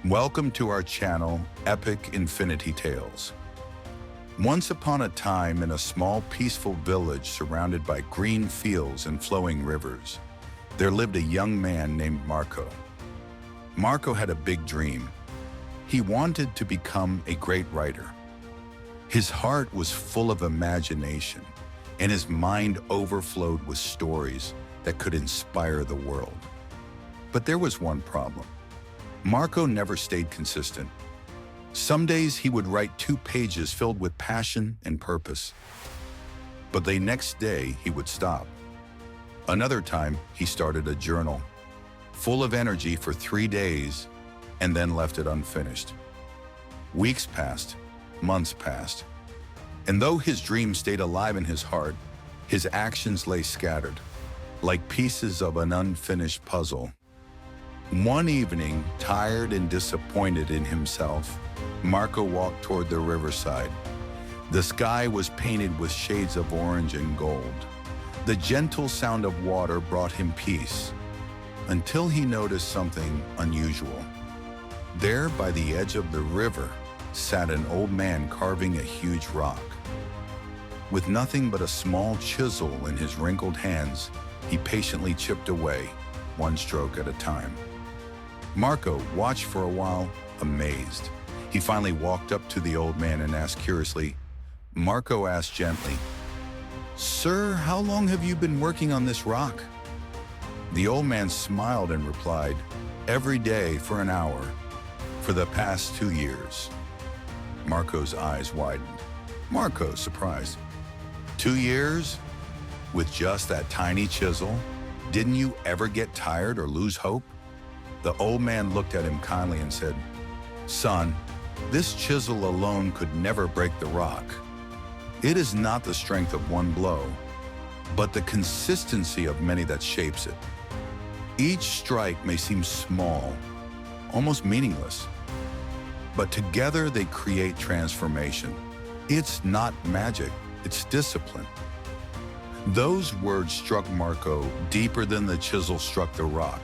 Welcome to our channel, Epic Infinity Tales. Once upon a time, in a small, peaceful village surrounded by green fields and flowing rivers, there lived a young man named Marco. Marco had a big dream. He wanted to become a great writer. His heart was full of imagination, and his mind overflowed with stories that could inspire the world. But there was one problem. Marco never stayed consistent. Some days he would write 2 pages filled with passion and purpose. But the next day he would stop. Another time he started a journal, full of energy for 3 days, and then left it unfinished. Weeks passed, months passed, and though his dream stayed alive in his heart, his actions lay scattered, like pieces of an unfinished puzzle. One evening, tired and disappointed in himself, Marco walked toward the riverside. The sky was painted with shades of orange and gold. The gentle sound of water brought him peace, until he noticed something unusual. There, by the edge of the river, sat an old man carving a huge rock. With nothing but a small chisel in his wrinkled hands, he patiently chipped away, one stroke at a time. Marco watched for a while, amazed. He finally walked up to the old man and asked curiously. Marco asked gently, "Sir, how long have you been working on this rock?" The old man smiled and replied, "Every day for an hour, for the past 2 years." Marco's eyes widened. Marco, surprised. 2 years? With just that tiny chisel? Didn't you ever get tired or lose hope? The old man looked at him kindly and said, "Son, this chisel alone could never break the rock. It is not the strength of one blow, but the consistency of many that shapes it. Each strike may seem small, almost meaningless, but together they create transformation. It's not magic, it's discipline." Those words struck Marco deeper than the chisel struck the rock.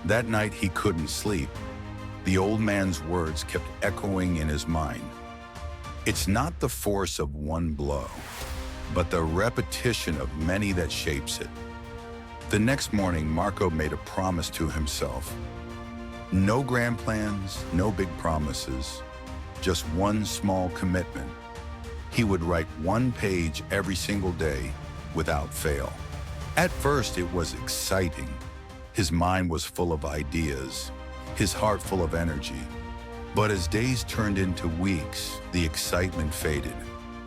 That night he couldn't sleep. The old man's words kept echoing in his mind. It's not the force of one blow, but the repetition of many that shapes it. The next morning, Marco made a promise to himself. No grand plans, no big promises, just one small commitment. He would write 1 page every single day without fail. At first, it was exciting. His mind was full of ideas, his heart full of energy. But as days turned into weeks, the excitement faded.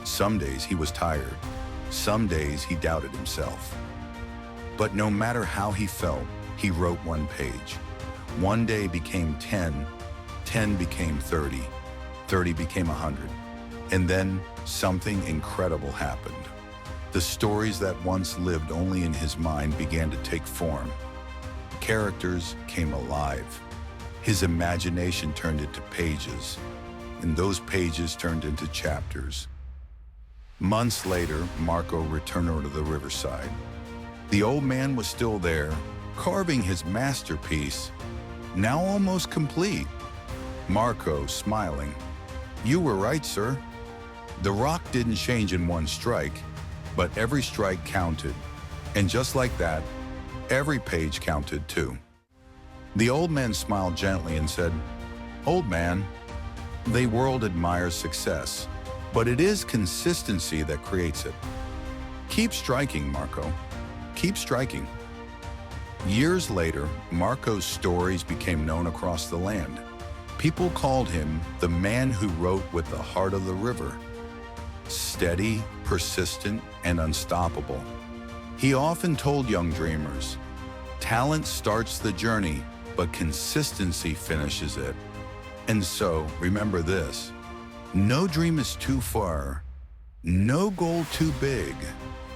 Some days he was tired. Some days he doubted himself. But no matter how he felt, he wrote 1 page. 1 day became 10, 10 became 30, 30 became 100. And then something incredible happened. The stories that once lived only in his mind began to take form. Characters came alive. His imagination turned into pages, and those pages turned into chapters. Months later, Marco returned to the riverside. The old man was still there, carving his masterpiece, now almost complete. Marco, smiling, "You were right, sir. The rock didn't change in 1 strike, but every strike counted. And just like that, every page counted too." The old man smiled gently and said, "Old man, the world admires success, but it is consistency that creates it. Keep striking, Marco. Keep striking." Years later, Marco's stories became known across the land. People called him the man who wrote with the heart of the river. Steady, persistent, and unstoppable. He often told young dreamers, "Talent starts the journey, but consistency finishes it." And so, remember this: no dream is too far, no goal too big,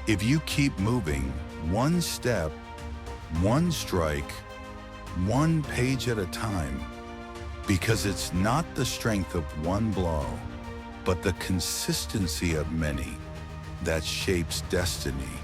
if you keep moving 1 step, 1 strike, 1 page at a time. Because it's not the strength of 1 blow, but the consistency of many that shapes destiny.